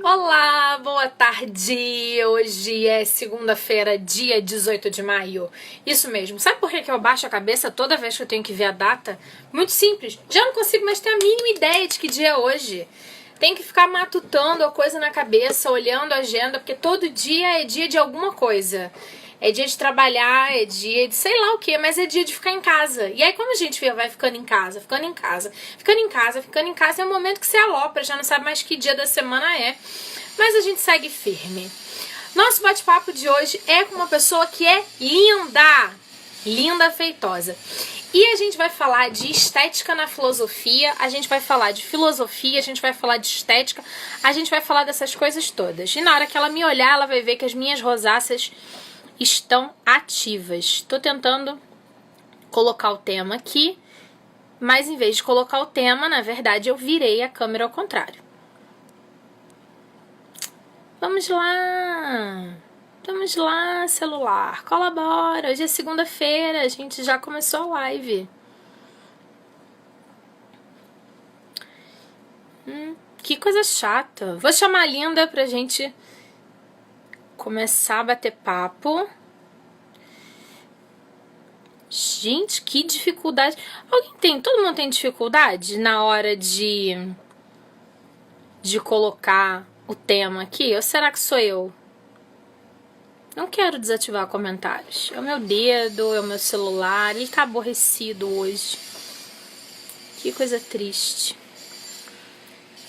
Olá, boa tarde! Hoje é segunda-feira, dia 18 de maio. Isso mesmo. Sabe por que eu baixo a cabeça toda vez que eu tenho que ver a data? Muito simples. Já não consigo mais ter a mínima ideia de que dia é hoje. Tenho que ficar matutando a coisa na cabeça, olhando a agenda, porque todo dia é dia de alguma coisa. É dia de trabalhar, é dia de sei lá o que, mas é dia de ficar em casa. E aí, como a gente vai ficando em casa, ficando em casa, ficando em casa, ficando em casa, é o momento que você alopra, já não sabe mais que dia da semana é. Mas a gente segue firme. Nosso bate-papo de hoje é com uma pessoa que é linda, linda, feitosa. E a gente vai falar de estética na filosofia, a gente vai falar de filosofia, a gente vai falar de estética, a gente vai falar dessas coisas todas. E na hora que ela me olhar, ela vai ver que as minhas rosáceas estão ativas. Estou tentando colocar o tema aqui, mas em vez de colocar o tema, na verdade, eu virei a câmera ao contrário. Vamos lá! Vamos lá, celular, colabora! Hoje é segunda-feira, a gente já começou a live. Que coisa chata. Vou chamar a Linda pra gente começar a bater papo. Gente, que dificuldade. Todo mundo tem dificuldade na hora de colocar o tema aqui? Ou será que sou eu? Não quero desativar comentários. É o meu dedo, é o meu celular. Ele tá aborrecido hoje. Que coisa triste.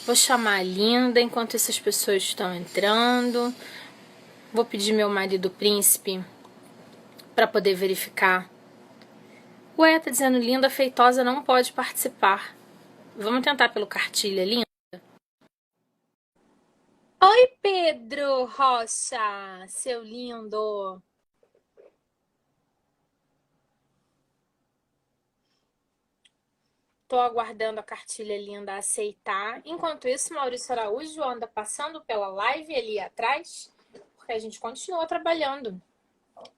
Vou chamar a Linda enquanto essas pessoas estão entrando. Vou pedir meu marido príncipe para poder verificar. Ué, tá dizendo Linda Feitosa não pode participar. Vamos tentar pelo cartilha, Linda? Oi, Pedro Rocha, seu lindo. Tô aguardando a cartilha Linda aceitar. Enquanto isso, Maurício Araújo anda passando pela live ali atrás, porque a gente continua trabalhando.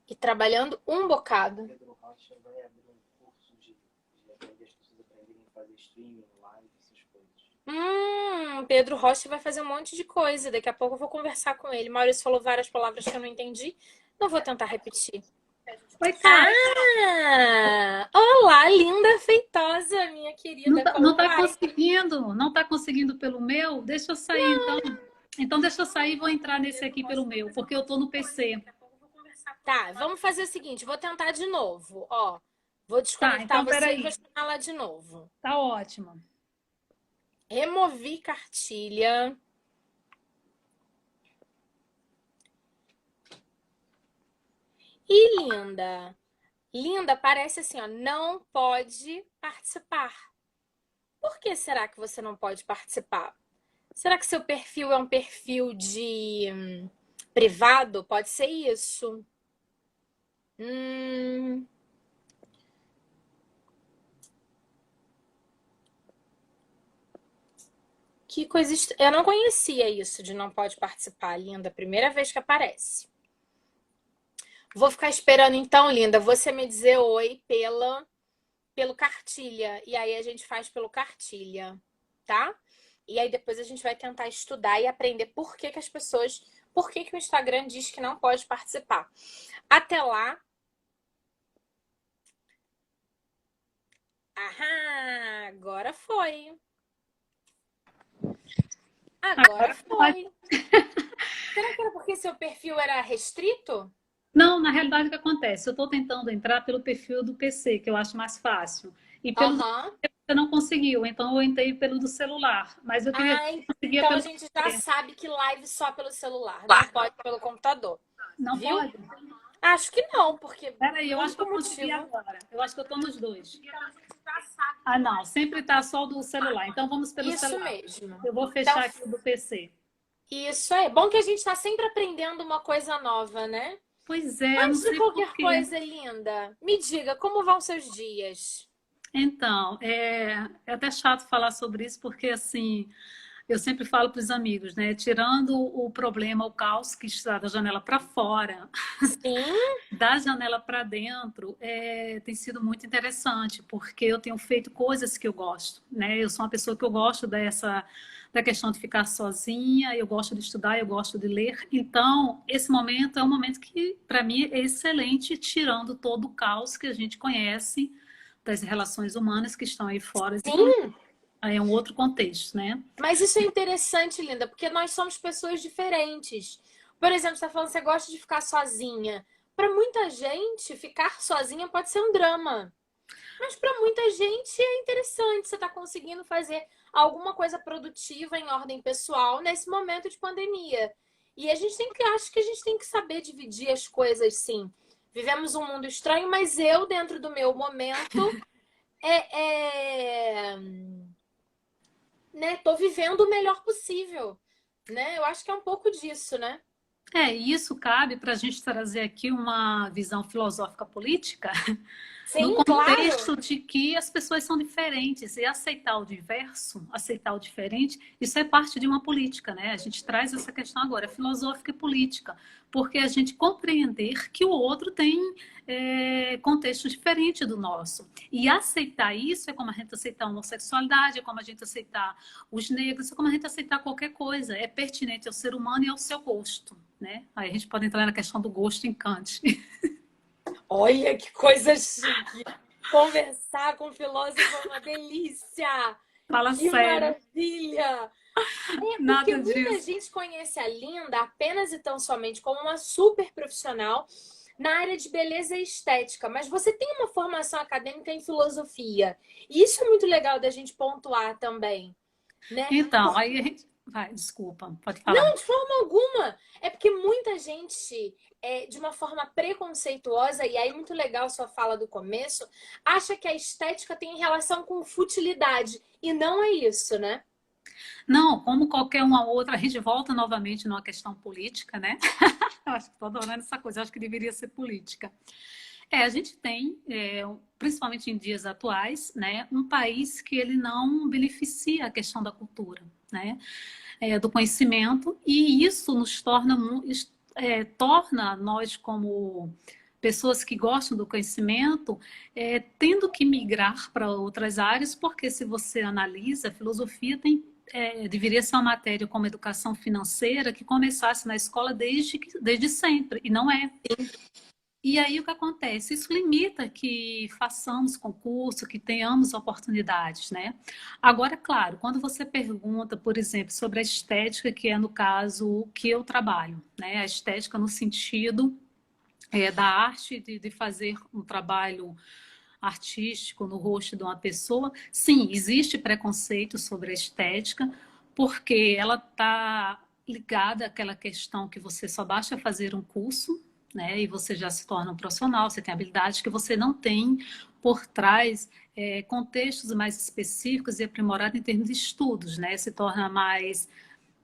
E trabalhando um bocado. Pedro Rocha vai abrir um curso de aprender as pessoas aprenderem a fazer streaming, live, essas coisas. Pedro Rocha vai fazer um monte de coisa. Daqui a pouco eu vou conversar com ele. Maurício falou várias palavras que eu não entendi. Não vou tentar repetir. Oi, Clara. Olá, linda, feitosa, minha querida. Não tá conseguindo? Não tá conseguindo pelo meu? Deixa eu sair, então. Então deixa eu sair e vou entrar nesse aqui pelo meu, porque eu tô no PC. Tá, vamos fazer o seguinte, vou tentar de novo, ó. Vou desconectar então, você e vou chamar lá de novo. Tá ótimo. Removi cartilha. E Linda? Linda parece assim, ó, não pode participar. Por que será que você não pode participar? Será que seu perfil é um perfil de privado? Pode ser isso. Que coisa Eu não conhecia isso de não pode participar, Linda. Primeira vez que aparece. Vou ficar esperando então, Linda, você me dizer oi pelo cartilha. E aí a gente faz pelo cartilha, tá? E aí depois a gente vai tentar estudar e aprender por que as pessoas... Por que o Instagram diz que não pode participar. Até lá... Aham, agora foi. Agora foi. Será que era porque seu perfil era restrito? Não, na realidade o que acontece? Eu tô tentando entrar pelo perfil do PC, que eu acho mais fácil. E pelo do você não conseguiu, então eu entrei pelo do celular. Mas eu queria conseguir então pelo a gente já sabe que live só pelo celular, Claro. não pode pelo computador. Não Viu? pode? Acho que não, porque... Peraí, eu acho que eu consegui agora. Eu acho que eu tô nos dois. Ah, não. Sempre tá só do celular. Então vamos pelo celular. Isso mesmo. Eu vou fechar aqui o do PC. Isso é. Bom que a gente tá sempre aprendendo uma coisa nova, né? Pois é, Antes não sei de qualquer por quê. coisa, Linda, me diga, como vão seus dias? Então, é até chato falar sobre isso, porque assim, eu sempre falo para os amigos, né? Tirando o problema, o caos que está da janela para fora, Sim. da janela para dentro, tem sido muito interessante, porque eu tenho feito coisas que eu gosto, né? Eu sou uma pessoa que eu gosto da questão de ficar sozinha, eu gosto de estudar, eu gosto de ler. Então, esse momento é um momento que, para mim, é excelente, tirando todo o caos que a gente conhece das relações humanas que estão aí fora. Sim! Aí é um outro contexto, né? Mas isso é interessante, Linda, porque nós somos pessoas diferentes. Por exemplo, você está falando que você gosta de ficar sozinha. Para muita gente, ficar sozinha pode ser um drama. Mas para muita gente é interessante. Você está conseguindo fazer alguma coisa produtiva em ordem pessoal nesse momento de pandemia. E a gente acho que a gente tem que saber dividir as coisas, sim. Vivemos um mundo estranho, mas eu, dentro do meu momento, né, tô vivendo o melhor possível, né? Eu acho que é um pouco disso, né? E isso cabe para a gente trazer aqui uma visão filosófica política, no Sim, contexto claro. de que as pessoas são diferentes e aceitar o diverso, aceitar o diferente, isso é parte de uma política, né? A gente traz essa questão agora, filosófica e política, porque a gente compreender que o outro tem contexto diferente do nosso. E aceitar isso é como a gente aceitar a homossexualidade, é como a gente aceitar os negros, é como a gente aceitar qualquer coisa. É pertinente ao ser humano e ao seu gosto, né? Aí a gente pode entrar na questão do gosto em Kant. Olha que coisa chique! Conversar com filósofo é uma delícia! Fala Que sério. maravilha! Porque Nada muita disso. gente conhece a Linda apenas e tão somente como uma super profissional na área de beleza e estética, mas você tem uma formação acadêmica em filosofia. E isso é muito legal da gente pontuar também, né? Então, aí a gente... Vai, desculpa, pode falar. Não, de forma alguma. É porque muita gente, de uma forma preconceituosa, e aí muito legal sua fala do começo, acha que a estética tem relação com futilidade. E não é isso, né? Não, como qualquer uma outra, a gente volta novamente numa questão política, né? Eu acho que estou adorando essa coisa, eu acho que deveria ser política. A gente tem, principalmente em dias atuais, né, um país que ele não beneficia a questão da cultura, né, do conhecimento, e isso nos torna nós como pessoas que gostam do conhecimento, tendo que migrar para outras áreas, porque se você analisa, a filosofia deveria ser uma matéria como educação financeira que começasse na escola desde sempre, e não é. E aí o que acontece? Isso limita que façamos concurso, que tenhamos oportunidades, né? Agora, claro, quando você pergunta, por exemplo, sobre a estética, que é no caso que eu trabalho, né? A estética no sentido da arte, de fazer um trabalho artístico no rosto de uma pessoa, sim, existe preconceito sobre a estética, porque ela está ligada àquela questão que você só basta fazer um curso, né, e você já se torna um profissional, você tem habilidades que você não tem por trás contextos mais específicos e aprimorados em termos de estudos, né, se torna mais...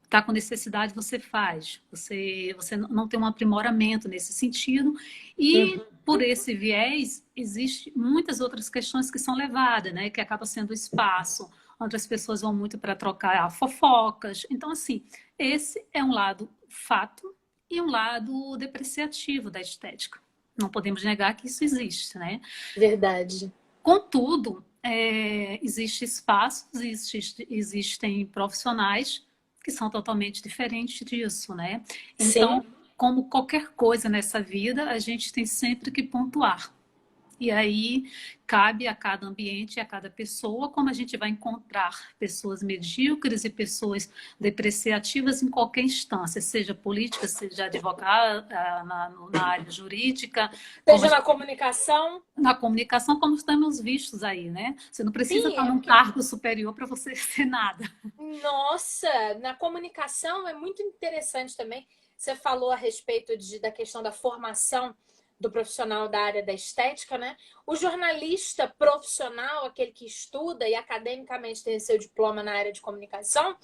Está com necessidade, você faz. Você não tem um aprimoramento nesse sentido. E, por esse viés, existem muitas outras questões que são levadas, né? Que acaba sendo o espaço, onde as pessoas vão muito para trocar fofocas. Então, assim, esse é um lado fato e um lado depreciativo da estética. Não podemos negar que isso existe, né? Verdade. Contudo, existem espaços, existem profissionais que são totalmente diferentes disso, né? Então, Sim. como qualquer coisa nessa vida, a gente tem sempre que pontuar. E aí cabe a cada ambiente e a cada pessoa como a gente vai encontrar pessoas medíocres e pessoas depreciativas em qualquer instância, seja política, seja advogada, na área jurídica, seja na comunicação. Na comunicação, como estamos vistos aí, né? Você não precisa estar num cargo superior para você ser nada. Nossa, na comunicação é muito interessante também. Você falou a respeito da questão da formação do profissional da área da estética, né? O jornalista profissional, aquele que estuda e academicamente tem seu diploma na área de comunicação,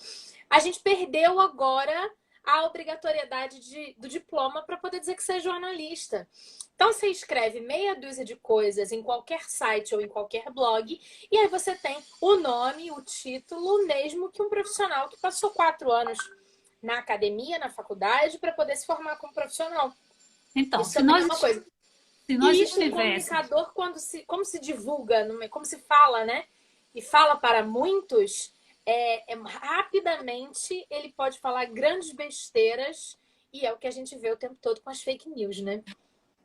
a gente perdeu agora a obrigatoriedade do diploma para poder dizer que você é jornalista. Então, você escreve meia dúzia de coisas em qualquer site ou em qualquer blog, e aí você tem o nome, o título, mesmo que um profissional que passou 4 anos na academia, na faculdade, para poder se formar como profissional. Então, isso também é uma coisa. Se nós e estivéssemos... o comunicador, como se divulga, como se fala, né? E fala para muitos, rapidamente ele pode falar grandes besteiras e é o que a gente vê o tempo todo com as fake news, né?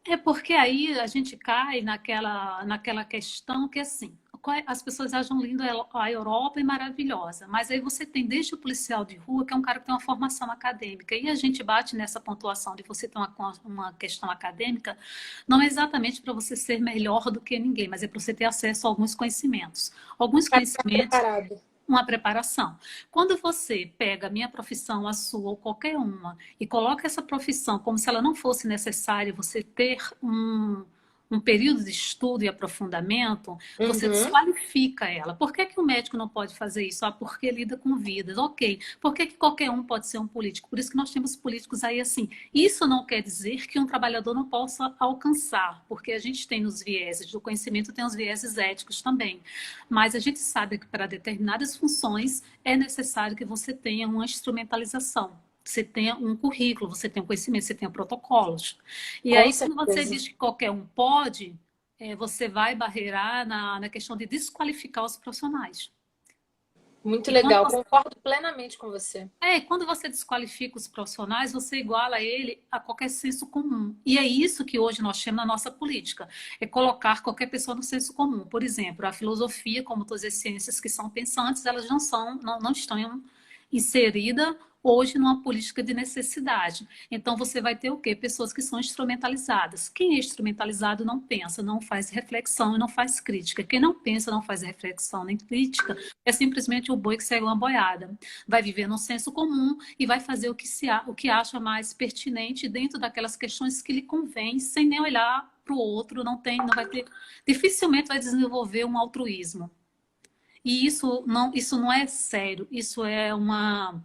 É porque aí a gente cai naquela questão que, assim, as pessoas acham lindo a Europa e maravilhosa, mas aí você tem desde o policial de rua, que é um cara que tem uma formação acadêmica, e a gente bate nessa pontuação de você ter uma questão acadêmica, não é exatamente para você ser melhor do que ninguém, mas é para você ter acesso a alguns conhecimentos. Alguns Para estar conhecimentos, preparado. uma preparação. Quando você pega a minha profissão, a sua ou qualquer uma, e coloca essa profissão como se ela não fosse necessária, você ter um período de estudo e aprofundamento, você Uhum. desqualifica ela. Por que que o médico não pode fazer isso? Ah, porque lida com vidas. Ok. Por que que qualquer um pode ser um político? Por isso que nós temos políticos aí assim. Isso não quer dizer que um trabalhador não possa alcançar, porque a gente tem nos vieses do conhecimento, tem os vieses éticos também. Mas a gente sabe que para determinadas funções é necessário que você tenha uma instrumentalização. Você tenha um currículo, você tenha um conhecimento, você tenha protocolos. E Com aí, quando você certeza. diz que qualquer um pode, você vai barreirar na questão de desqualificar os profissionais. Muito E quando legal, você, concordo plenamente com você. quando você desqualifica os profissionais, você iguala ele a qualquer senso comum. E é isso que hoje nós temos na nossa política, é colocar qualquer pessoa no senso comum. Por exemplo, a filosofia, como todas as ciências que são pensantes, elas não estão inserida hoje numa política de necessidade. Então você vai ter o quê? Pessoas que são instrumentalizadas. Quem é instrumentalizado não pensa, não faz reflexão e não faz crítica. Quem não pensa, não faz reflexão nem crítica, é simplesmente o boi que segue uma boiada. Vai viver no senso comum e vai fazer o que acha mais pertinente dentro daquelas questões que lhe convém, sem nem olhar para o outro, não vai ter, dificilmente vai desenvolver um altruísmo. E isso não é sério, isso é uma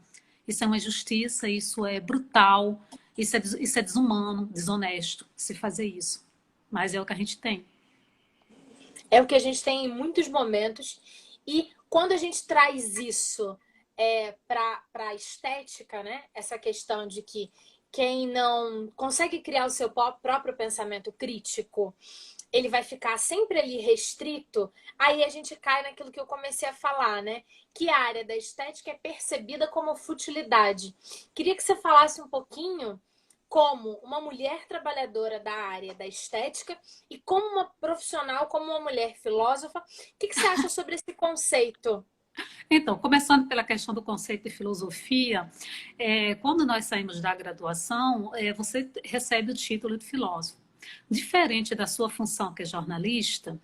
injustiça, isso é brutal, isso é desumano, desonesto se fazer isso. Mas é o que a gente tem. É o que a gente tem em muitos momentos. E quando a gente traz isso para a estética, né? Essa questão de que quem não consegue criar o seu próprio pensamento crítico, ele vai ficar sempre ali restrito, aí a gente cai naquilo que eu comecei a falar, né? Que a área da estética é percebida como futilidade. Queria que você falasse um pouquinho como uma mulher trabalhadora da área da estética e como uma profissional, como uma mulher filósofa. O que você acha sobre esse conceito? Então, começando pela questão do conceito de filosofia, quando nós saímos da graduação, você recebe o título de filósofo. Diferente da sua função, que é jornalista,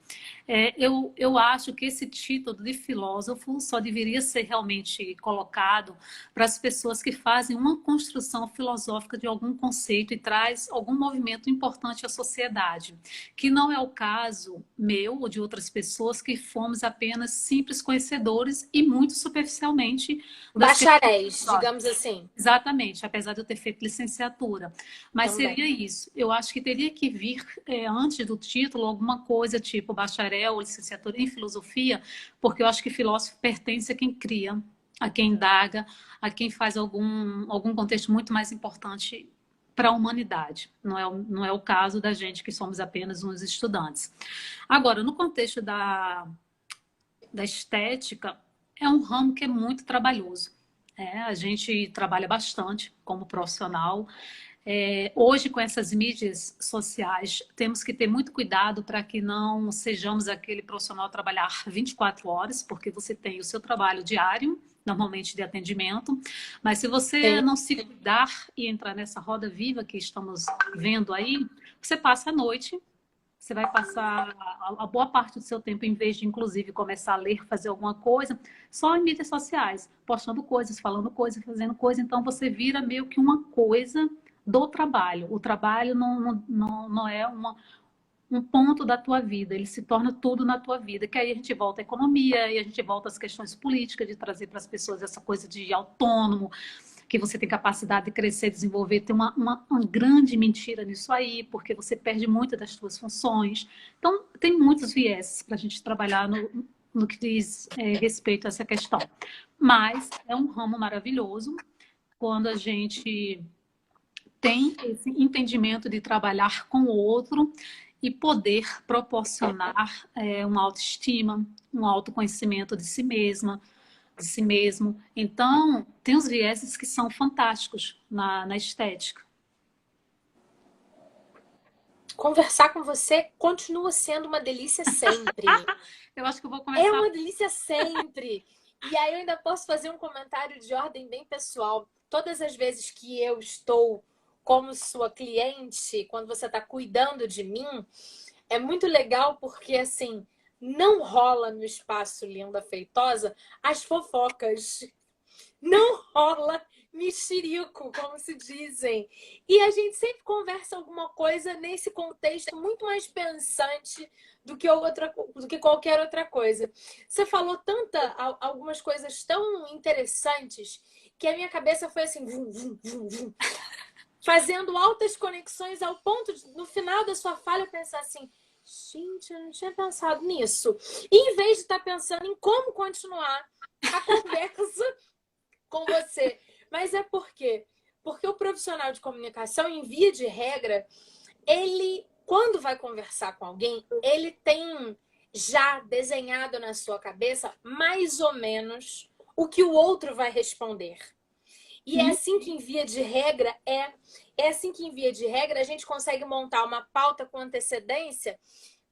eu acho que esse título de filósofo só deveria ser realmente colocado para as pessoas que fazem uma construção filosófica de algum conceito e traz algum movimento importante à sociedade, que não é o caso meu ou de outras pessoas que fomos apenas simples conhecedores e muito superficialmente das questões Bacharéis, digamos filosóficas. assim, Exatamente, apesar de eu ter feito licenciatura. Mas também. seria isso. Eu acho que teria que vir, antes do título, alguma coisa tipo bacharel ou licenciatura em filosofia, porque eu acho que filósofo pertence a quem cria, a quem indaga, a quem faz algum contexto muito mais importante para a humanidade. Não é o caso da gente que somos apenas uns estudantes. Agora, no contexto da estética, é um ramo que é muito trabalhoso. A gente trabalha bastante como profissional. Hoje, com essas mídias sociais, temos que ter muito cuidado para que não sejamos aquele profissional a trabalhar 24 horas, porque você tem o seu trabalho diário, normalmente de atendimento, mas se você Sim. não se cuidar e entrar nessa roda viva que estamos vendo aí, você passa a noite. Você vai passar a boa parte do seu tempo, em vez de, inclusive, começar a ler, fazer alguma coisa, só em mídias sociais, postando coisas, falando coisas, fazendo coisas. Então, você vira meio que uma coisa do trabalho. O trabalho não é um ponto da tua vida, ele se torna tudo na tua vida. Que aí a gente volta à economia, e a gente volta às questões políticas, de trazer para as pessoas essa coisa de autônomo, que você tem capacidade de crescer, desenvolver. Tem uma grande mentira nisso aí, porque você perde muitas das suas funções. Então, tem muitos viés para a gente trabalhar no que diz respeito a essa questão. Mas é um ramo maravilhoso quando a gente tem esse entendimento de trabalhar com o outro e poder proporcionar uma autoestima, um autoconhecimento de si mesma, de si mesmo. Então, tem os vieses que são fantásticos na estética. Conversar com você continua sendo uma delícia sempre. Eu acho que eu vou É começar. uma delícia sempre. E aí eu ainda posso fazer um comentário de ordem bem pessoal. Todas as vezes que eu estou como sua cliente, quando você está cuidando de mim, é muito legal porque, assim, não rola no espaço Linda Feitosa as fofocas. Não rola mexerico, como se dizem. E a gente sempre conversa alguma coisa nesse contexto muito mais pensante do que qualquer outra coisa. Você falou algumas coisas tão interessantes que a minha cabeça foi assim, vum, vum, vum, vum, fazendo altas conexões ao ponto de, no final da sua fala, eu pensar assim, gente, eu não tinha pensado nisso. E em vez de estar pensando em como continuar a conversa com você. Mas é por quê? Porque o profissional de comunicação, em via de regra, ele, quando vai conversar com alguém, ele tem já desenhado na sua cabeça mais ou menos o que o outro vai responder. E é assim que, em via de regra, é assim que, em via de regra, a gente consegue montar uma pauta com antecedência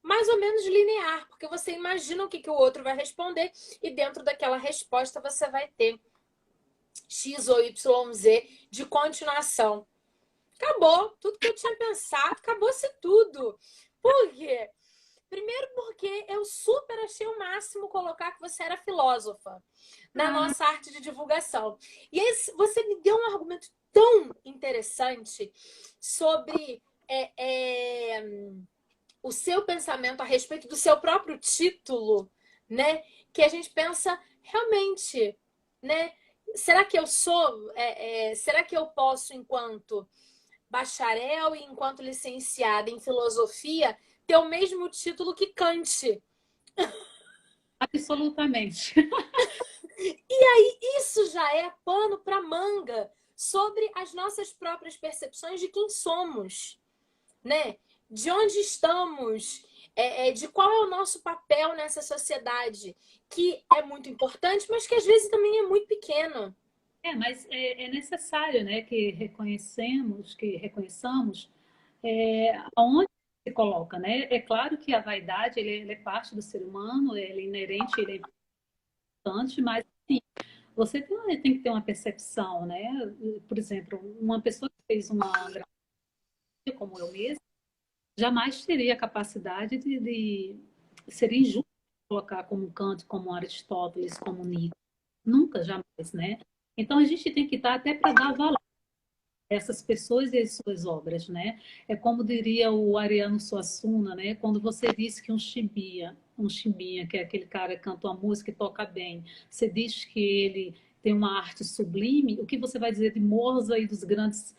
mais ou menos linear, porque você imagina o que o outro vai responder e dentro daquela resposta você vai ter X ou YZ de continuação. Acabou. Tudo que eu tinha pensado, acabou-se tudo. Por quê? Primeiro porque eu super achei o máximo colocar que você era filósofa na nossa arte de divulgação. E aí você me deu um argumento tão interessante sobre o seu pensamento a respeito do seu próprio título, né? Que a gente pensa realmente, né? Será que eu sou? Será que eu posso, enquanto bacharel e enquanto licenciada em filosofia, ter o mesmo título que Kant? Absolutamente. Isso já é pano para manga sobre as nossas próprias percepções de quem somos, né? De onde estamos, de qual é o nosso papel nessa sociedade, que é muito importante, mas que às vezes também é muito pequeno. Mas é necessário, né, que reconheçamos aonde se coloca, né? É claro que a vaidade, ele é parte do ser humano, ele é inerente, ele é importante, mas sim, você tem que ter uma percepção, né? Por exemplo, uma pessoa que fez uma grafia como eu mesma, jamais teria a capacidade de ser injusto colocar como Kant, como Aristóteles, como Nietzsche. Nunca, jamais, né? Então a gente tem que estar até para dar valor a essas pessoas e as suas obras, né? É como diria o Ariano Suassuna, né? Quando você diz que um chimbinha, que é aquele cara que canta uma música e toca bem, você diz que ele tem uma arte sublime, o que você vai dizer de Mozart e dos grandes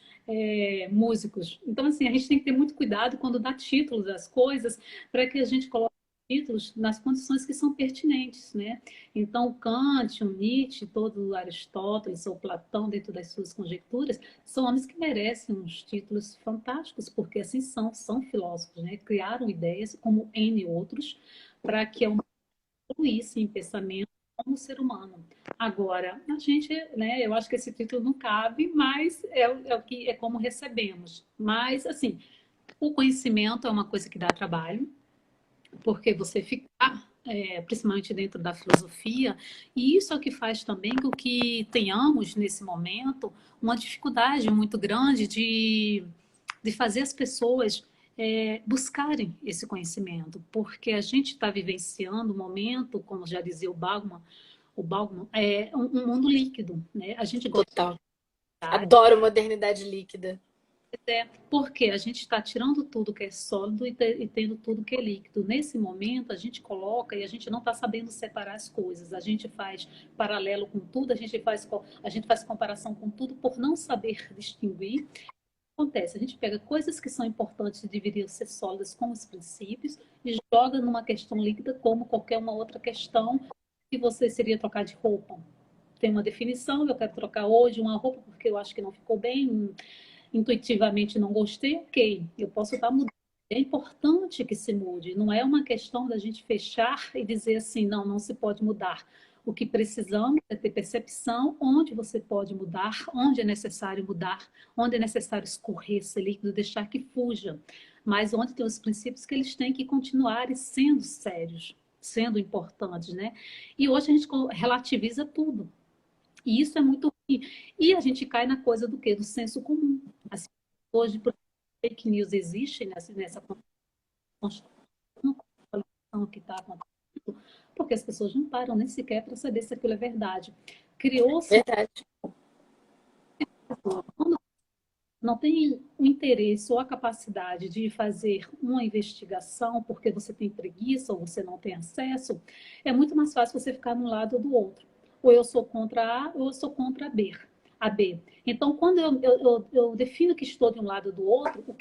músicos? Então, assim, a gente tem que ter muito cuidado quando dá títulos às coisas, para que a gente coloque títulos nas condições que são pertinentes, né? Então, Kant, o Nietzsche, todo o Aristóteles ou Platão, dentro das suas conjecturas, são homens que merecem uns títulos fantásticos, porque assim são filósofos, né? Criaram ideias, como N outros, para que a humanidade evoluísse em pensamento como ser humano. Agora, a gente, né, eu acho que esse título não cabe, mas é o que é como recebemos. Mas, assim, o conhecimento é uma coisa que dá trabalho, porque você ficar, principalmente dentro da filosofia, e isso é o que faz também com que tenhamos, nesse momento, uma dificuldade muito grande de fazer as pessoas buscarem esse conhecimento, porque a gente está vivenciando um momento, como já dizia o Bauman é um mundo líquido, né? A gente gosta Total. de Adoro modernidade líquida. porque a gente está tirando tudo que é sólido e tendo tudo que é líquido. Nesse momento, a gente coloca e a gente não está sabendo separar as coisas. A gente faz paralelo com tudo, a gente faz comparação com tudo por não saber distinguir. O que acontece? A gente pega coisas que são importantes e deveriam ser sólidas como os princípios e joga numa questão líquida como qualquer uma outra questão que você seria trocar de roupa. Tem uma definição, eu quero trocar hoje uma roupa porque eu acho que não ficou bem, intuitivamente não gostei, ok, eu posso estar mudando. É importante que se mude, não é uma questão da gente fechar e dizer assim, não, não se pode mudar. O que precisamos é ter percepção onde você pode mudar, onde é necessário mudar, onde é necessário escorrer esse líquido, deixar que fuja. Mas onde tem os princípios que eles têm que continuar sendo sérios, sendo importantes, né? E hoje a gente relativiza tudo. E isso é muito ruim. E a gente cai na coisa do quê? Do senso comum. Assim, hoje, por fake news existe nessa construção que está acontecendo, porque as pessoas não param nem sequer para saber se aquilo é verdade. Criou-se, Verdade. quando não tem o interesse ou a capacidade de fazer uma investigação porque você tem preguiça ou você não tem acesso, é muito mais fácil você ficar num lado ou do outro. Ou eu sou contra A ou eu sou contra B. A B. Então, quando eu defino que estou de um lado ou do outro,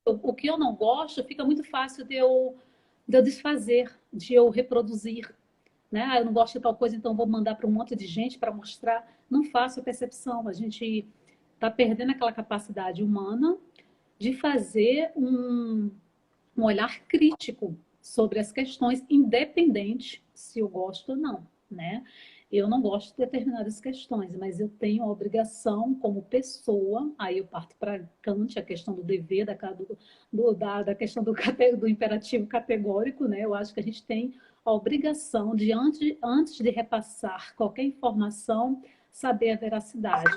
o que eu não gosto fica muito fácil de eu desfazer, de eu reproduzir. Né? Ah, eu não gosto de tal coisa, então vou mandar para um monte de gente para mostrar. Não faço a percepção. A gente está perdendo aquela capacidade humana de fazer um olhar crítico sobre as questões, independente se eu gosto ou não, né? Eu não gosto de determinadas questões, mas eu tenho a obrigação como pessoa, aí eu parto para Kant, a questão do dever, da questão do imperativo categórico, né? Eu acho que a gente tem a obrigação de, antes de repassar qualquer informação, saber a veracidade.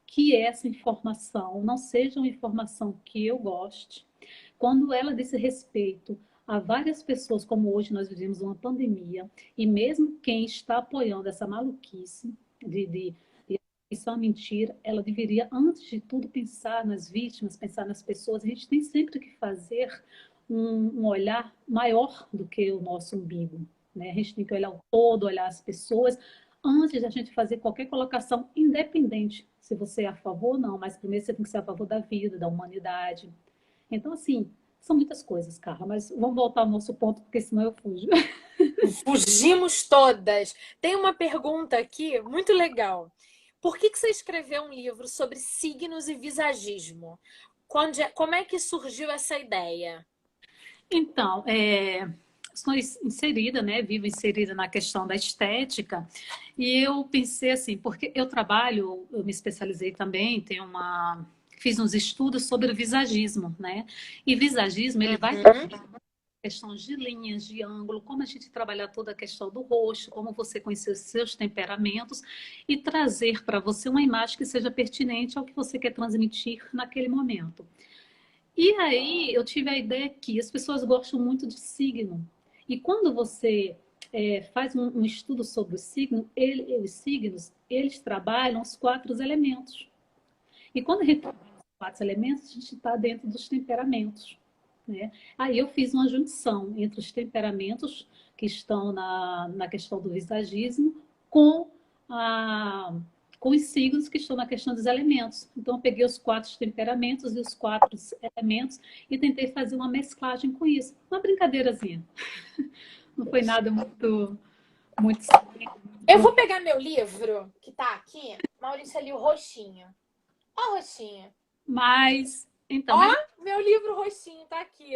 Que essa informação não seja uma informação que eu goste, quando ela diz respeito a várias pessoas, como hoje nós vivemos uma pandemia, e mesmo quem está apoiando essa maluquice de isso é uma mentira, ela deveria, antes de tudo, pensar nas vítimas, pensar nas pessoas. A gente tem sempre que fazer um olhar maior do que o nosso umbigo. Né? A gente tem que olhar o todo, olhar as pessoas, antes de a gente fazer qualquer colocação, independente se você é a favor ou não, mas primeiro você tem que ser a favor da vida, da humanidade. Então, assim, são muitas coisas, Carla, mas vamos voltar ao nosso ponto, porque senão eu fujo. Fugimos todas. Tem uma pergunta aqui muito legal. Por que você escreveu um livro sobre signos e visagismo? Como é que surgiu essa ideia? Então, estou inserida, né? Vivo inserida na questão da estética, e eu pensei assim, porque eu me especializei também, fiz uns estudos sobre o visagismo, né? E visagismo, ele vai Uhum. questão de linhas, de ângulo, como a gente trabalhar toda a questão do rosto, como você conhecer os seus temperamentos e trazer para você uma imagem que seja pertinente ao que você quer transmitir naquele momento. E aí eu tive a ideia que as pessoas gostam muito de signo. E quando você faz um estudo sobre o signo, os signos, eles trabalham os 4 elementos. E quando a gente trabalha os 4 elementos, a gente está dentro dos temperamentos. Né? Aí eu fiz uma junção entre os temperamentos que estão na questão do visagismo com, com os signos que estão na questão dos elementos. Então eu peguei os 4 temperamentos e os 4 elementos e tentei fazer uma mesclagem com isso. Uma brincadeirazinha. Não foi nada muito Eu vou pegar meu livro, que tá aqui. Maurício ali, o roxinho. Ó o roxinho. mas então, Ó, meu livro roxinho tá aqui.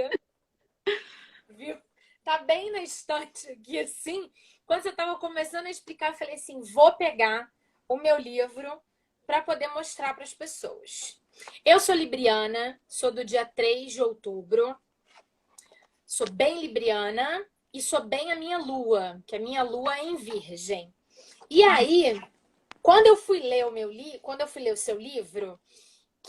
Viu? Tá bem na estante aqui, assim. Quando você tava começando a explicar, eu falei assim, vou pegar o meu livro para poder mostrar para as pessoas. Eu sou libriana, sou do dia 3 de outubro. Sou bem libriana e sou bem a minha lua, que a minha lua é em virgem. E aí, quando eu fui ler o seu livro,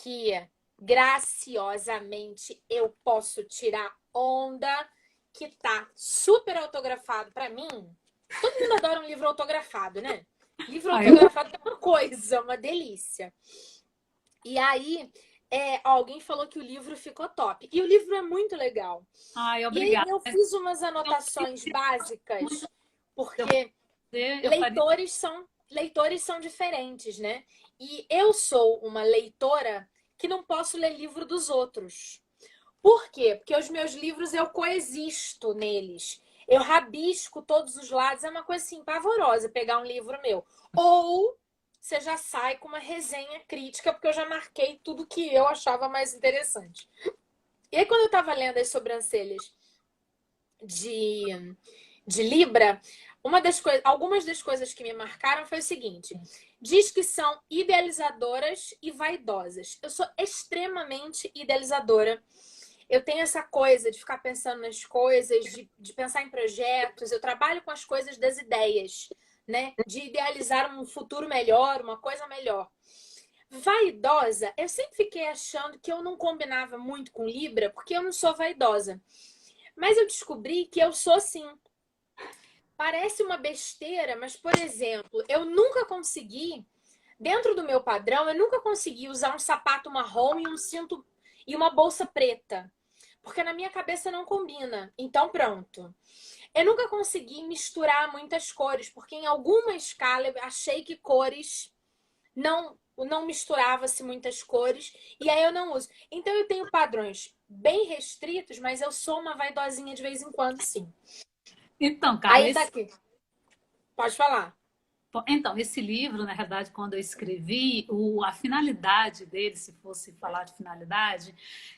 que graciosamente eu posso tirar onda, que tá super autografado para mim. Todo mundo adora um livro autografado, né? Livro autografado é uma coisa, uma delícia. E aí, alguém falou que o livro ficou top. E o livro é muito legal. obrigada. E aí eu fiz umas anotações básicas, porque leitores são diferentes, né? E eu sou uma leitora que não posso ler livro dos outros. Por quê? Porque os meus livros eu coexisto neles. Eu rabisco todos os lados. É uma coisa assim pavorosa pegar um livro meu. Ou você já sai com uma resenha crítica, porque eu já marquei tudo que eu achava mais interessante. E aí, quando eu estava lendo as sobrancelhas de Libra, Algumas das coisas que me marcaram foi o seguinte: diz que são idealizadoras e vaidosas. Eu sou extremamente idealizadora. Eu tenho essa coisa de ficar pensando nas coisas, de pensar em projetos. Eu trabalho com as coisas das ideias, né? De idealizar um futuro melhor, uma coisa melhor. Vaidosa, eu sempre fiquei achando que eu não combinava muito com Libra, porque eu não sou vaidosa. Mas eu descobri que eu sou sim. Parece uma besteira, mas, por exemplo, eu nunca consegui, dentro do meu padrão, eu nunca consegui usar um sapato marrom e um cinto e uma bolsa preta. Porque na minha cabeça não combina. Então, pronto. Eu nunca consegui misturar muitas cores, porque em alguma escala eu achei que cores não misturava-se muitas cores, e aí eu não uso. Então eu tenho padrões bem restritos, mas eu sou uma vaidosinha de vez em quando, sim. Então, Carla, Aí daqui, pode falar. Então, esse livro, na verdade, quando eu escrevi, a finalidade dele, se fosse falar de finalidade,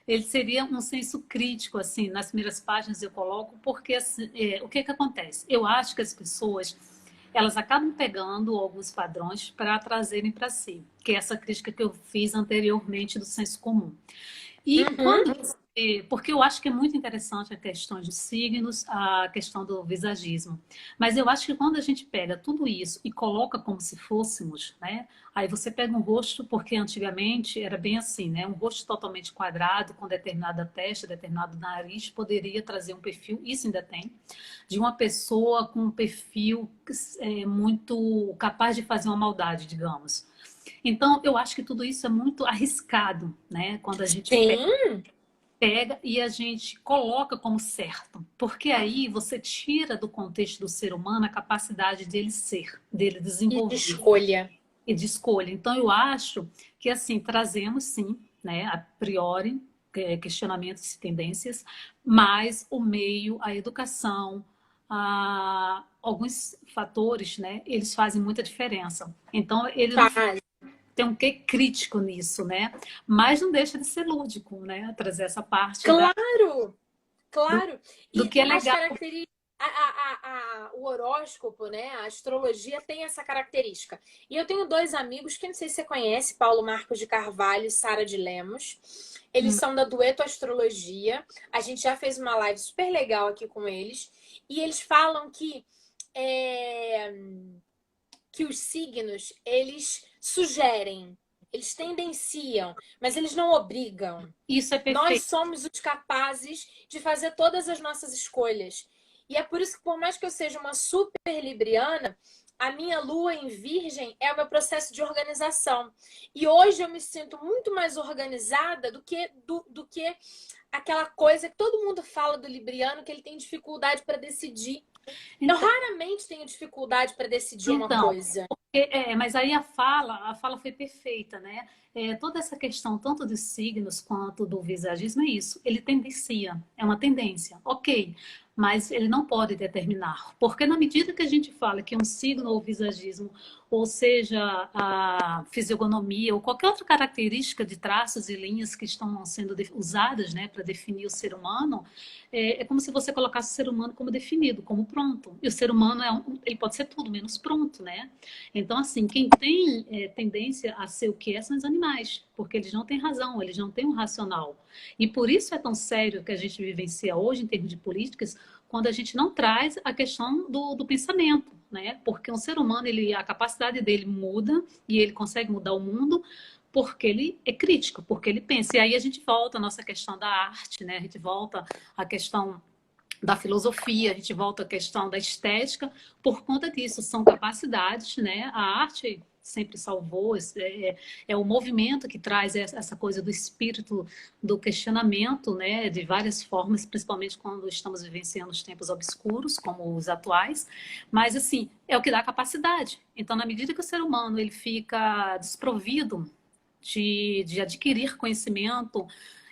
ele seria um senso crítico, assim, nas primeiras páginas eu coloco, porque assim, o que acontece? Eu acho que as pessoas, elas acabam pegando alguns padrões para trazerem para si, que é essa crítica que eu fiz anteriormente do senso comum. E Uhum. porque eu acho que é muito interessante a questão dos signos, a questão do visagismo. Mas eu acho que quando a gente pega tudo isso e coloca como se fôssemos, né? Aí você pega um rosto, porque antigamente era bem assim, né? Um rosto totalmente quadrado, com determinada testa, determinado nariz, poderia trazer um perfil, isso ainda tem, de uma pessoa com um perfil muito capaz de fazer uma maldade, digamos. Então, eu acho que tudo isso é muito arriscado, né? Quando a gente Sim, pega e a gente coloca como certo. Porque aí você tira do contexto do ser humano a capacidade dele ser, dele e de desenvolver escolha. e de escolha. Então, eu acho que, assim, trazemos sim, né, a priori, questionamentos e tendências, mas o meio, a educação, alguns fatores, né, eles fazem muita diferença. Então, ele não Faz. tem um quê crítico nisso, né? Mas não deixa de ser lúdico, né? Trazer essa parte Claro, do, claro. do E que é as legal. características. O horóscopo, né? A astrologia tem essa característica. E eu tenho dois amigos que não sei se você conhece, Paulo Marcos de Carvalho e Sara de Lemos. Eles Hum, são da Dueto Astrologia. A gente já fez uma live super legal aqui com eles. E eles falam é, que os signos, eles sugerem, eles tendenciam, mas eles não obrigam. Isso é Nós perfeito. somos os capazes de fazer todas as nossas escolhas. E é por isso que, por mais que eu seja uma super libriana, a minha lua em Virgem é o meu processo de organização. E hoje eu me sinto muito mais organizada do que aquela coisa que todo mundo fala do libriano, que ele tem dificuldade para decidir. Eu Então, raramente tenho dificuldade para decidir uma então, coisa. mas aí a fala foi perfeita, né? Toda essa questão, tanto dos signos quanto do visagismo, é isso. Ele tendencia, é uma tendência, ok, mas ele não pode determinar. Porque na medida que a gente fala que um signo ou visagismo, ou seja, a fisionomia ou qualquer outra característica de traços e linhas que estão sendo usadas, né, para definir o ser humano, é como se você colocasse o ser humano como definido, como pronto. E o ser humano ele pode ser tudo menos pronto, né? Então, assim, quem tem tendência a ser o que é são os animais, porque eles não têm razão, eles não têm um racional. E por isso é tão sério que a gente vivencia hoje, em termos de políticas, quando a gente não traz a questão do pensamento, né? Porque um ser humano, a capacidade dele muda e ele consegue mudar o mundo porque ele é crítico, porque ele pensa. E aí a gente volta à nossa questão da arte, né? A gente volta à questão da filosofia, a gente volta à questão da estética, por conta disso, são capacidades, né? A arte sempre salvou, é o movimento que traz essa coisa do espírito do questionamento, né? De várias formas, principalmente quando estamos vivenciando os tempos obscuros, como os atuais, mas assim, é o que dá capacidade. Então, na medida que o ser humano ele fica desprovido de adquirir conhecimento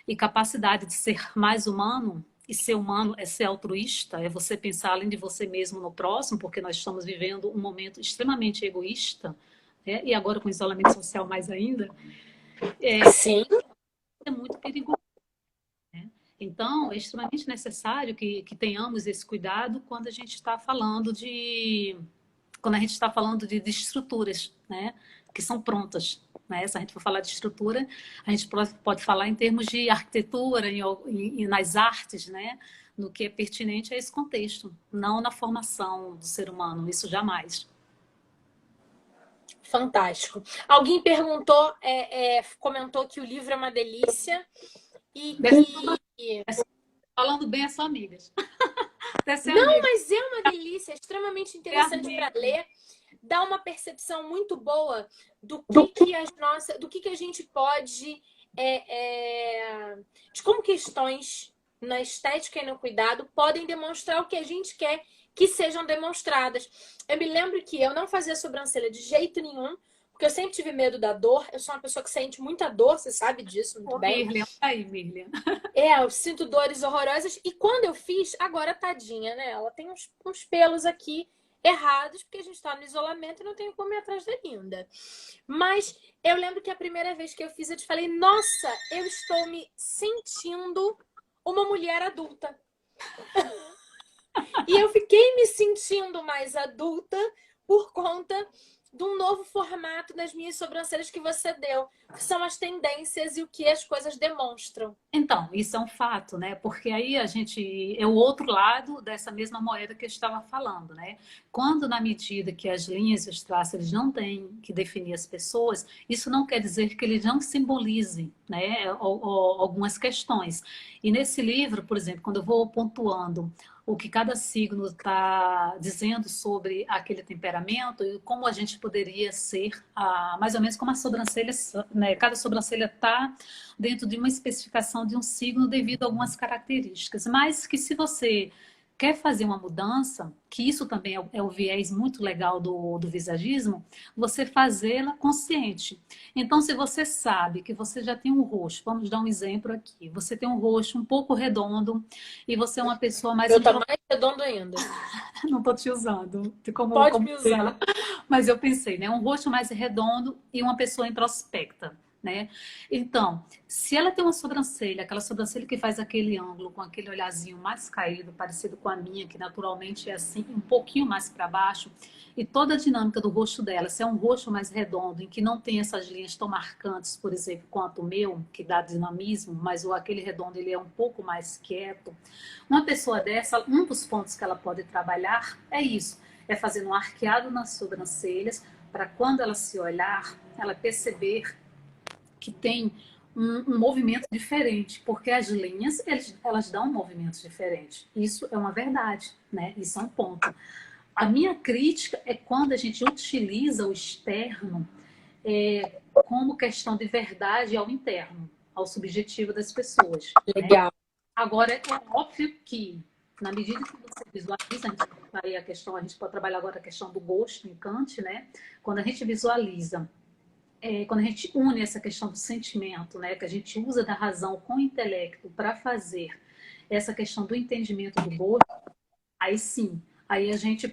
e capacidade de ser mais humano, e ser humano é ser altruísta, é você pensar além de você mesmo no próximo, porque nós estamos vivendo um momento extremamente egoísta, né? E agora com o isolamento social mais ainda, Sim, é muito perigoso. Então, é extremamente necessário que tenhamos esse cuidado quando a gente está falando de estruturas, né, que são prontas. Né? Se a gente for falar de estrutura, a gente pode falar em termos de arquitetura e nas artes, né, no que é pertinente a esse contexto, não na formação do ser humano, isso jamais. Fantástico. Alguém perguntou, comentou que o livro é uma delícia e que... Falando bem, é só amigas. Não, mas é uma delícia, é extremamente interessante para ler. Dá uma percepção muito boa do que a gente pode... de como questões na estética e no cuidado podem demonstrar o que a gente quer que sejam demonstradas. Eu me lembro que eu não fazia sobrancelha de jeito nenhum, porque eu sempre tive medo da dor. Eu sou uma pessoa que sente muita dor, você sabe disso muito bem. Miriam, aí, Miriam. Eu sinto dores horrorosas. E quando eu fiz, agora tadinha, né? Ela tem uns pelos aqui errados, porque a gente tá no isolamento e não tem como ir atrás da linda. Mas eu lembro que a primeira vez que eu fiz, eu te falei, nossa, eu estou me sentindo uma mulher adulta. E eu fiquei me sentindo mais adulta por conta de um novo formato das minhas sobrancelhas que você deu, que são as tendências e o que as coisas demonstram. Então, isso é um fato, né? Porque aí é o outro lado dessa mesma moeda que eu estava falando, né? Quando, na medida que as linhas e os traços eles não têm que definir as pessoas, isso não quer dizer que eles não simbolizem, né? Algumas questões. E nesse livro, por exemplo, quando eu vou pontuando o que cada signo está dizendo sobre aquele temperamento e como a gente poderia ser, mais ou menos como a sobrancelha, né? Cada sobrancelha está dentro de uma especificação de um signo devido a algumas características, mas que se você quer fazer uma mudança, que isso também é o viés muito legal do visagismo, você fazê-la consciente. Então, se você sabe que você já tem um rosto, vamos dar um exemplo aqui, você tem um rosto um pouco redondo e você é uma pessoa mais... Eu tô mais redondo ainda. Não estou te usando Pode me usar. mas eu pensei, né? Um rosto mais redondo e uma pessoa introspecta. Né? Então, se ela tem uma sobrancelha, aquela sobrancelha que faz aquele ângulo com aquele olhazinho mais caído, parecido com a minha, que naturalmente é assim, um pouquinho mais para baixo, e toda a dinâmica do rosto dela, se é um rosto mais redondo, em que não tem essas linhas tão marcantes, por exemplo, quanto o meu, que dá dinamismo, mas aquele redondo ele é um pouco mais quieto, uma pessoa dessa, um dos pontos que ela pode trabalhar é isso, é fazer um arqueado nas sobrancelhas, para quando ela se olhar, ela perceber que tem um movimento diferente, porque as linhas, elas dão um movimento diferente. Isso é uma verdade, né? Isso é um ponto. A minha crítica é quando a gente utiliza o externo como questão de verdade ao interno, ao subjetivo das pessoas. Legal. Né? Agora, é óbvio que, na medida que você visualiza, a gente pode trabalhar agora a questão do gosto em Kant, né? Quando a gente visualiza quando a gente une essa questão do sentimento, né, que a gente usa da razão com o intelecto para fazer essa questão do entendimento do gosto, aí sim, aí a gente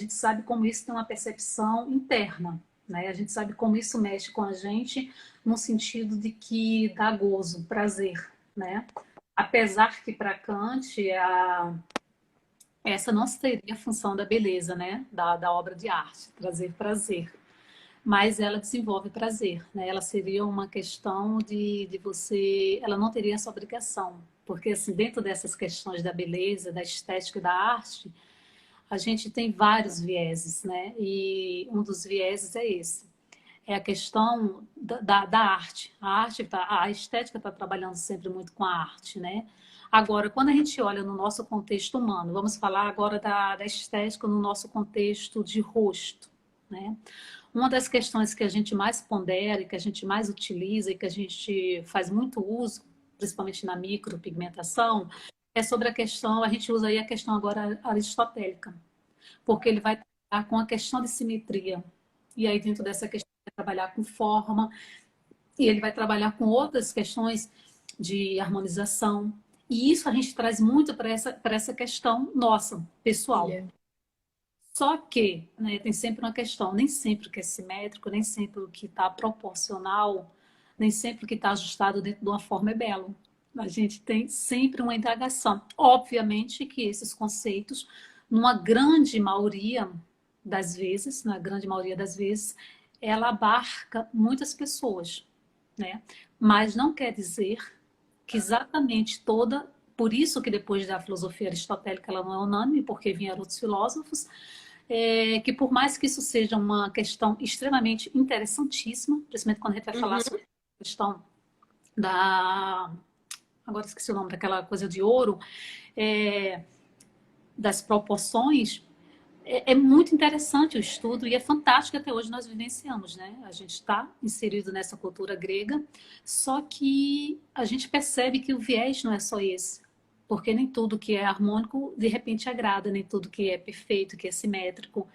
sabe como isso tem uma percepção interna, né? A gente sabe como isso mexe com a gente no sentido de que dá gozo, prazer, né? Apesar que para Kant essa não seria a função da beleza, né? Da obra de arte, trazer prazer. Mas ela desenvolve prazer, né? Ela seria uma questão de você... Ela não teria essa obrigação, porque assim, dentro dessas questões da beleza, da estética e da arte, a gente tem vários vieses, né? E um dos vieses é esse. É a questão da arte. A estética está trabalhando sempre muito com a arte, né? Agora, quando a gente olha no nosso contexto humano, vamos falar agora da estética no nosso contexto de rosto, né? Uma das questões que a gente mais pondera, que a gente mais utiliza e que a gente faz muito uso, principalmente na micropigmentação, é sobre a questão, a gente usa aí a questão agora aristotélica, porque ele vai trabalhar com a questão de simetria. E aí dentro dessa questão ele vai trabalhar com forma, e ele vai trabalhar com outras questões de harmonização. E isso a gente traz muito para essa questão nossa, pessoal. Yeah. Só que, né, tem sempre uma questão, nem sempre o que é simétrico, nem sempre o que está proporcional, nem sempre o que está ajustado dentro de uma forma é belo. A gente tem sempre uma indagação. Obviamente que esses conceitos, numa grande maioria das vezes, na grande maioria das vezes, ela abarca muitas pessoas, né? Mas não quer dizer que exatamente toda, por isso que depois da filosofia aristotélica ela não é unânime, porque vieram outros filósofos, que por mais que isso seja uma questão extremamente interessantíssima, principalmente quando a gente vai falar Uhum. sobre a questão da, agora esqueci o nome daquela coisa de ouro, é, das proporções, é muito interessante o estudo e é fantástico que até hoje nós vivenciamos, né? A gente está inserido nessa cultura grega, só que a gente percebe que o viés não é só esse, porque nem tudo que é harmônico de repente agrada, nem tudo que é perfeito, que é simétrico.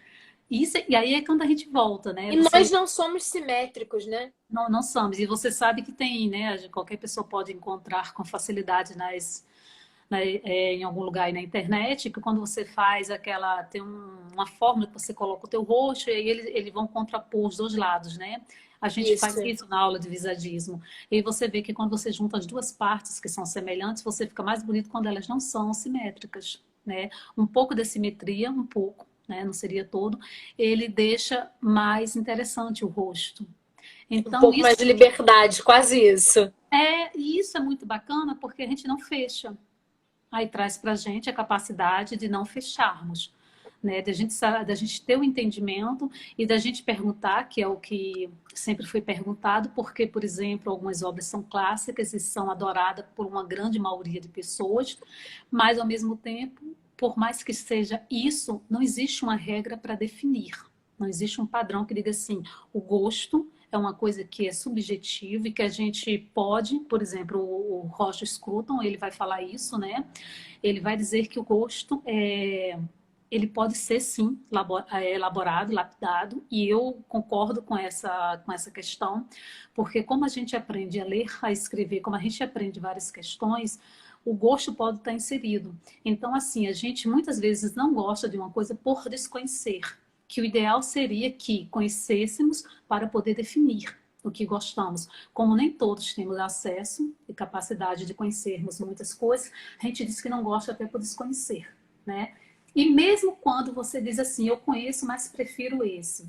E aí é quando a gente volta, né? E nós não somos simétricos, né? Não somos. E você sabe que tem, né? Qualquer pessoa pode encontrar com facilidade em algum lugar aí na internet, que quando você faz aquela, tem uma fórmula que você coloca o teu rosto e aí eles vão contrapor os dois lados, né? A gente faz Isso. isso na aula de visagismo. E aí você vê que quando você junta as duas partes que são semelhantes, você fica mais bonito quando elas não são simétricas, né? Um pouco de simetria, um pouco, né? Não seria todo, ele deixa mais interessante o rosto. Um Então, pouco mais de liberdade, quase isso. isso é muito bacana porque a gente não fecha. Aí traz para a gente a capacidade de não fecharmos, né? Da gente ter o entendimento e da gente perguntar, que é o que sempre foi perguntado, porque, por exemplo, algumas obras são clássicas e são adoradas por uma grande maioria de pessoas, mas, ao mesmo tempo, por mais que seja isso, não existe uma regra para definir. Não existe um padrão que diga assim, o gosto é uma coisa que é subjetiva e que a gente pode, por exemplo, o Roger Scruton, ele vai falar isso, né? Ele vai dizer que o gosto ele pode ser sim elaborado, lapidado, e eu concordo com essa questão, porque como a gente aprende a ler, a escrever, como a gente aprende várias questões, o gosto pode estar inserido. Então, assim, a gente muitas vezes não gosta de uma coisa por desconhecer, que o ideal seria que conhecêssemos para poder definir o que gostamos. Como nem todos temos acesso e capacidade de conhecermos muitas coisas, a gente diz que não gosta até por desconhecer, né? E mesmo quando você diz assim, eu conheço, mas prefiro esse,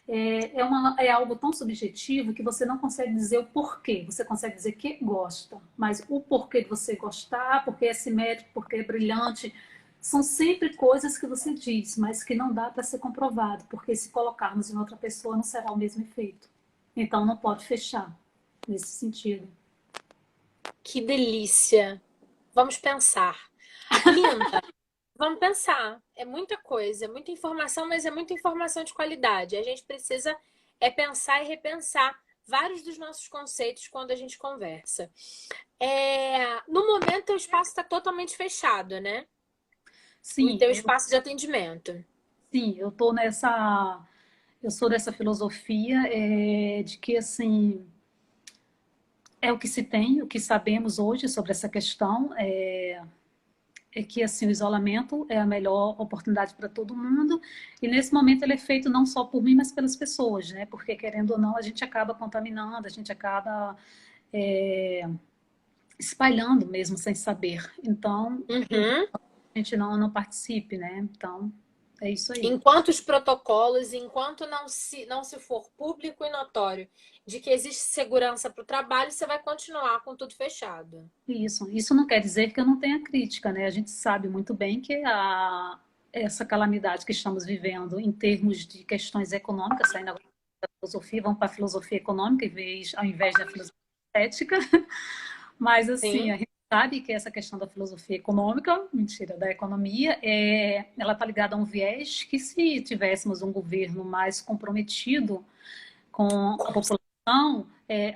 é algo tão subjetivo que você não consegue dizer o porquê. Você consegue dizer que gosta, mas o porquê de você gostar, porque é simétrico, porque é brilhante, são sempre coisas que você diz, mas que não dá para ser comprovado, porque se colocarmos em outra pessoa não será o mesmo efeito. Então não pode fechar nesse sentido. Que delícia. Vamos pensar. Linda, vamos pensar. É muita coisa, é muita informação, mas é muita informação de qualidade. A gente precisa pensar e repensar vários dos nossos conceitos quando a gente conversa. No momento, o espaço está totalmente fechado, né? O Sim, teu espaço de atendimento. sim, eu sou dessa filosofia de que assim é o que se tem, o que sabemos hoje sobre essa questão é que assim o isolamento é a melhor oportunidade para todo mundo e nesse momento ele é feito não só por mim, mas pelas pessoas, né? Porque querendo ou não a gente acaba contaminando, a gente acaba espalhando mesmo sem saber. Então Uhum. a gente não participe, né? Então é isso aí. Enquanto os protocolos, enquanto não se for público e notório de que existe segurança para o trabalho, você vai continuar com tudo fechado. Isso não quer dizer que eu não tenha crítica, né? A gente sabe muito bem que essa calamidade que estamos vivendo em termos de questões econômicas, saindo agora da filosofia, vamos para a filosofia econômica ao invés da filosofia estética, mas assim, Sim. a gente sabe que essa questão da filosofia econômica, mentira, da economia, ela está ligada a um viés que se tivéssemos um governo mais comprometido com a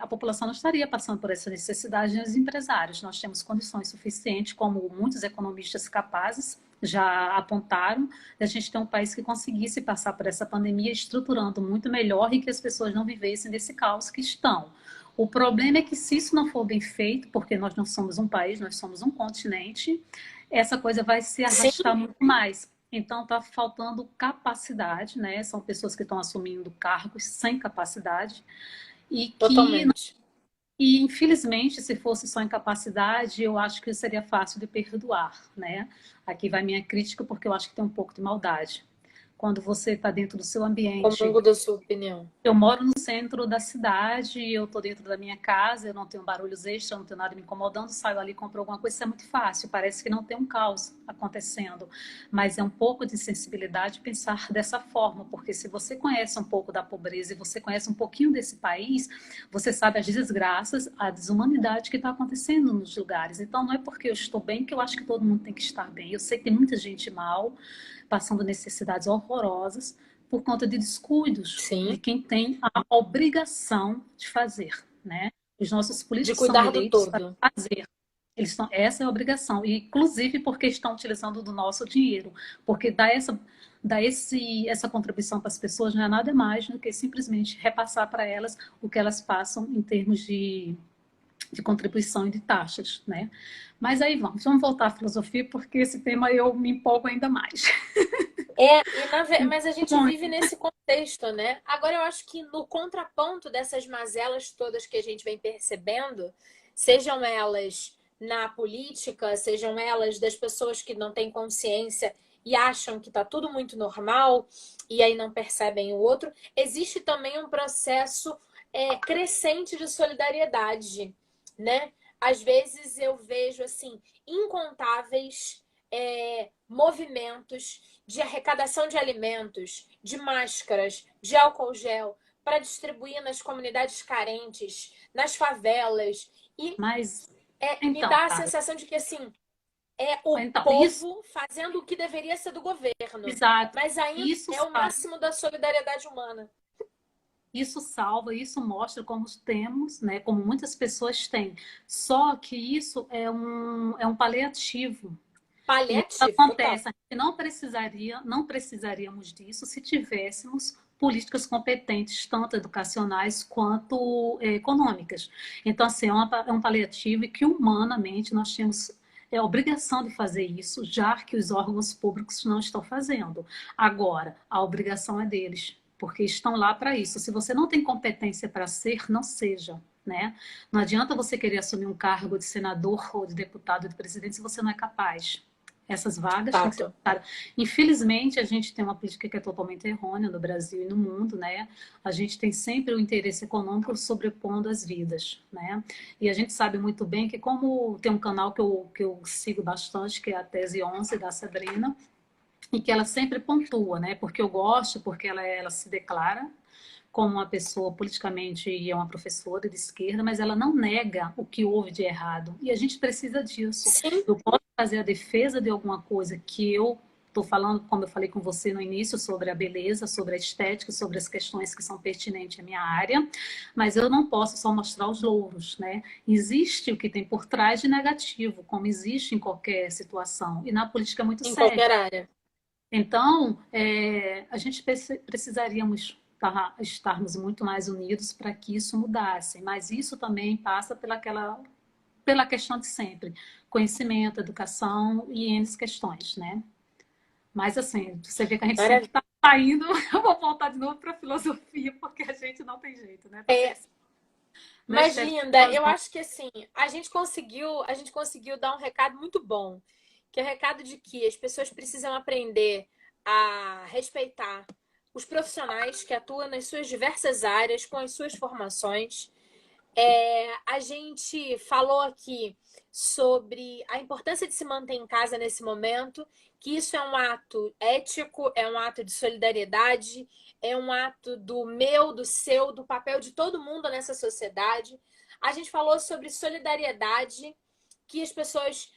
população não estaria passando por essa necessidade dos empresários. Nós temos condições suficientes, como muitos economistas capazes já apontaram, de a gente ter um país que conseguisse passar por essa pandemia estruturando muito melhor e que as pessoas não vivessem desse caos que estão. O problema é que se isso não for bem feito, porque nós não somos um país, nós somos um continente, essa coisa vai se Sim, arrastar muito mais. Então está faltando capacidade, né? São pessoas que estão assumindo cargos sem capacidade e que totalmente. E, infelizmente, se fosse só incapacidade, eu acho que seria fácil de perdoar, né? Aqui vai minha crítica, porque eu acho que tem um pouco de maldade. Quando você está dentro do seu ambiente. Comungo da sua opinião. Eu moro no centro da cidade, eu estou dentro da minha casa, eu não tenho barulhos extras, não tenho nada me incomodando, saio ali e compro alguma coisa, isso é muito fácil, parece que não tem um caos acontecendo. Mas é um pouco de sensibilidade pensar dessa forma, porque se você conhece um pouco da pobreza e você conhece um pouquinho desse país, você sabe as desgraças, a desumanidade que está acontecendo nos lugares. Então não é porque eu estou bem que eu acho que todo mundo tem que estar bem. Eu sei que tem muita gente mal, passando necessidades horrorosas, por conta de descuidos de Sim. quem tem a obrigação de fazer, né? Os nossos De políticos são cuidar do eleitos para todo. fazer. Eles estão, essa é a obrigação, e, inclusive porque estão utilizando do nosso dinheiro, porque essa contribuição para as pessoas não é nada mais do que simplesmente repassar para elas o que elas passam em termos de contribuição e de taxas, né? Mas aí vamos voltar à filosofia, porque esse tema eu me empolgo ainda mais. Mas a gente Bom, vive nesse contexto, né? Agora eu acho que no contraponto dessas mazelas todas que a gente vem percebendo, sejam elas na política, sejam elas das pessoas que não têm consciência e acham que tá tudo muito normal e aí não percebem o outro, existe também um processo crescente de solidariedade, né? Às vezes eu vejo assim incontáveis movimentos de arrecadação de alimentos, de máscaras, de álcool gel, para distribuir nas comunidades carentes, nas favelas. E mas me então, dá a cara, sensação de que, assim, é o então, isso, povo fazendo o que deveria ser do governo. exato, Mas ainda isso é o salva, máximo da solidariedade humana. isso salva, isso mostra como temos, né, como muitas pessoas têm. Só que isso é um paliativo. E isso Paliativo, total. acontece, a gente não precisaríamos disso se tivéssemos políticas competentes, tanto educacionais quanto econômicas. Então, assim, é um paliativo e que humanamente nós temos a obrigação de fazer isso, já que os órgãos públicos não estão fazendo. Agora, a obrigação é deles, porque estão lá para isso. Se você não tem competência para ser, não seja. Né? Não adianta você querer assumir um cargo de senador ou de deputado ou de presidente se você não é capaz. Essas vagas têm que ser Fato. ocupadas. Infelizmente, a gente tem uma política que é totalmente errônea no Brasil e no mundo, né? A gente tem sempre o interesse econômico sobrepondo as vidas, né? E a gente sabe muito bem que, como tem um canal que eu sigo bastante, que é a Tese 11 da Sabrina, e que ela sempre pontua, né? Porque eu gosto, porque ela se declara como uma pessoa politicamente e é uma professora de esquerda, mas ela não nega o que houve de errado. E a gente precisa disso. Sim, Eu posso fazer a defesa de alguma coisa que eu estou falando, como eu falei com você no início, sobre a beleza, sobre a estética, sobre as questões que são pertinentes à minha área, mas eu não posso só mostrar os louros, né? Existe o que tem por trás de negativo, como existe em qualquer situação. E na política é muito em sério. qualquer área. Então, a gente precisaríamos estarmos muito mais unidos para que isso mudasse, mas isso também passa pela questão de sempre, conhecimento, educação e N questões, né? Mas assim, você vê que a gente sempre Maravilha. está saindo, eu vou voltar de novo para a filosofia, porque a gente não tem jeito, né? É, Mas mas, linda, eu acho que assim, a gente conseguiu dar um recado muito bom, que é o recado de que as pessoas precisam aprender a respeitar os profissionais que atuam nas suas diversas áreas, com as suas formações. A gente falou aqui sobre a importância de se manter em casa nesse momento, que isso é um ato ético, é um ato de solidariedade, é um ato do meu, do seu, do papel de todo mundo nessa sociedade. A gente falou sobre solidariedade, que as pessoas.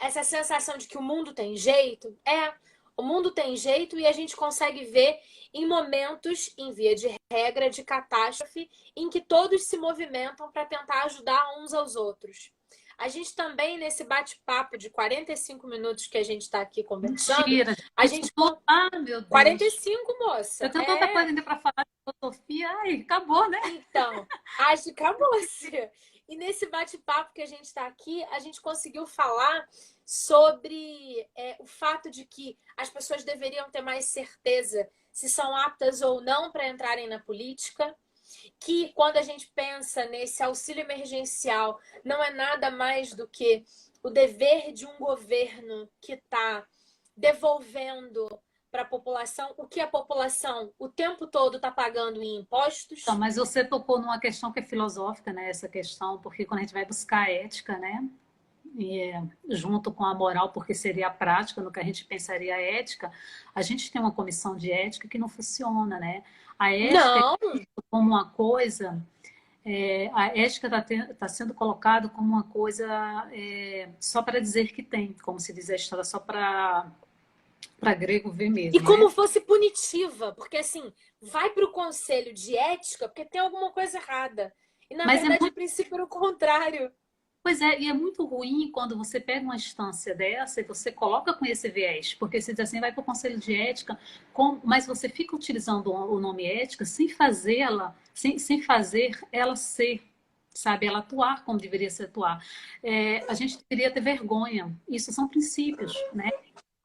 Essa sensação de que o mundo tem jeito, o mundo tem jeito e a gente consegue ver em momentos, em via de regra, de catástrofe, em que todos se movimentam para tentar ajudar uns aos outros. A gente também, nesse bate-papo de 45 minutos que a gente está aqui conversando, mentira, a isso gente. tudo, ah, meu Deus. 45, moça. Eu tenho tanta coisa ainda para falar de filosofia, ai, acabou, né? Então, acho que acabou-se. E nesse bate-papo que a gente está aqui, a gente conseguiu falar sobre o fato de que as pessoas deveriam ter mais certeza se são aptas ou não para entrarem na política. que quando a gente pensa nesse auxílio emergencial, não é nada mais do que o dever de um governo que está devolvendo para a população o que a população o tempo todo está pagando em impostos? Então, mas você tocou numa questão que é filosófica, né? Essa questão, porque quando a gente vai buscar a ética, né? E, junto com a moral, porque seria a prática, no que a gente pensaria a ética, a gente tem uma comissão de ética que não funciona, né? A ética Não, é como uma coisa, a ética está sendo colocada como uma coisa só para dizer que tem, como se diz a história, só para grego ver e mesmo, né? como fosse punitiva, porque assim, vai para o conselho de ética porque tem alguma coisa errada. E na Mas é verdade o muito, princípio era o contrário. pois é, e é muito ruim quando você pega uma instância dessa e você coloca com esse viés, porque você diz assim, vai para o conselho de ética, mas você fica utilizando o nome ética sem fazer ela ser, sabe, ela atuar como deveria se atuar. A gente deveria ter vergonha. Isso são princípios, né?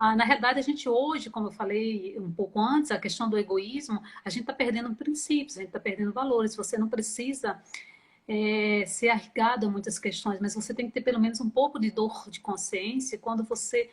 Na realidade, a gente hoje, como eu falei um pouco antes, a questão do egoísmo, a gente está perdendo princípios, a gente está perdendo valores. Você não precisa ser arregado a muitas questões, mas você tem que ter pelo menos um pouco de dor de consciência quando você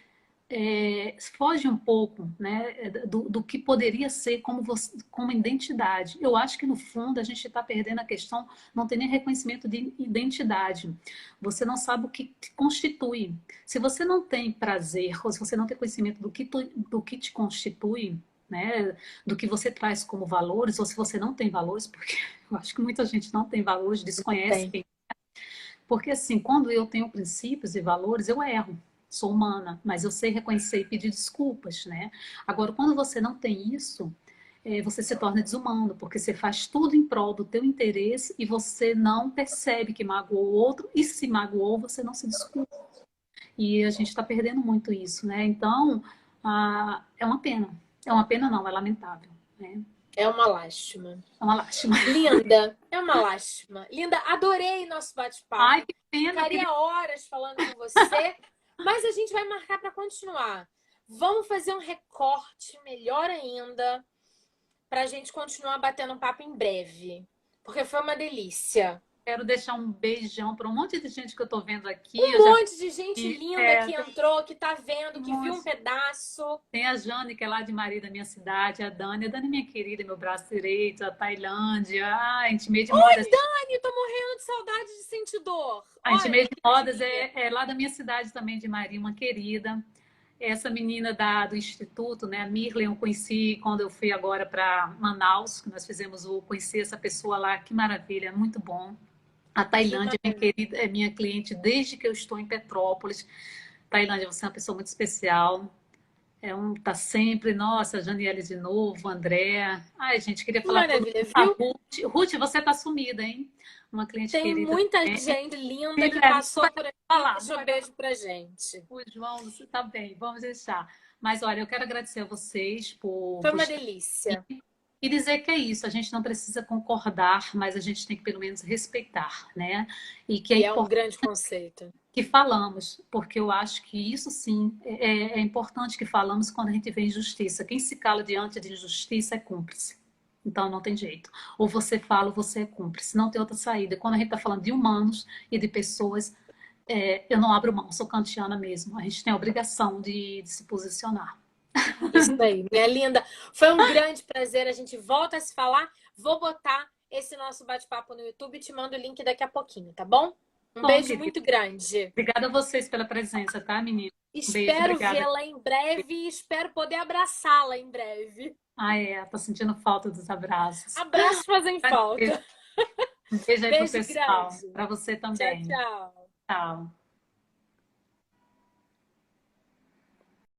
foge um pouco, né, do que poderia ser como identidade. Eu acho que, no fundo, a gente está perdendo a questão, não tem nem reconhecimento de identidade. Você não sabe o que te constitui. Se você não tem prazer, ou se você não tem conhecimento do que te constitui, né, do que você traz como valores, ou se você não tem valores, porque eu acho que muita gente não tem valores, desconhece Tem. porque, assim, quando eu tenho princípios e valores, eu erro. Sou humana, mas eu sei reconhecer e pedir desculpas, né? Agora, quando você não tem isso, você se torna desumano, porque você faz tudo em prol do teu interesse e você não percebe que magoou o outro, e se magoou, você não se desculpa. E a gente está perdendo muito isso, né? Então, é uma pena. É uma pena não, é lamentável, né? É uma lástima. É uma lástima. Linda, é uma lástima. Linda, adorei nosso bate-papo. Ai, que pena. Ficaria horas falando com você, mas a gente vai marcar para continuar. Vamos fazer um recorte melhor ainda para a gente continuar batendo um papo em breve, porque foi uma delícia. Quero deixar um beijão para um monte de gente que eu estou vendo aqui. Um Eu já monte de gente linda que entrou, que tá vendo, que viu um pedaço. tem a Jane, que é lá de Maria, da minha cidade, a Dani é minha querida, meu braço direito, a Tailândia, a gente meio de Oi, modas. Dani, tô morrendo de saudade de sentir dor. A gente Olha, meio de modas é lá da minha cidade também, de Maria, uma querida. Essa menina do Instituto, né, a Mirlen, eu conheci quando eu fui agora para Manaus, que nós conheci essa pessoa lá, que maravilha, muito bom. A Tailândia, minha querida, é minha cliente desde que eu estou em Petrópolis. Tailândia, você é uma pessoa muito especial. Tá sempre, nossa, Janiele de novo, Andréa. Ai, gente, queria falar com maravilha, a viu? Ruth. Ruth, você tá sumida, hein? Uma cliente Tem querida. muita gente linda que Filha, passou por aqui. falar. Deixa um beijo pra gente. O João, você tá bem, vamos deixar. Mas olha, eu quero agradecer a vocês Foi uma delícia. e dizer que é isso, a gente não precisa concordar, mas a gente tem que pelo menos respeitar, né? E que E é um grande conceito. que falamos, porque eu acho que isso sim é importante que falamos quando a gente vê injustiça. Quem se cala diante de injustiça é cúmplice. Então não tem jeito. Ou você fala ou você é cúmplice. Não tem outra saída. Quando a gente está falando de humanos e de pessoas, eu não abro mão, sou kantiana mesmo. A gente tem a obrigação de se posicionar. Isso aí, minha linda. Foi um grande prazer. A gente volta a se falar. Vou botar esse nosso bate-papo no YouTube e te mando o link daqui a pouquinho, tá bom? Um beijo querida, muito grande. Obrigada a vocês pela presença, tá, menina? Espero vê-la em breve e espero poder abraçá-la em breve. Tô sentindo falta dos abraços. Abraços fazem falta. Um beijo aí pro Beijo pessoal. grande. Para você também. Tchau, tchau. Tchau.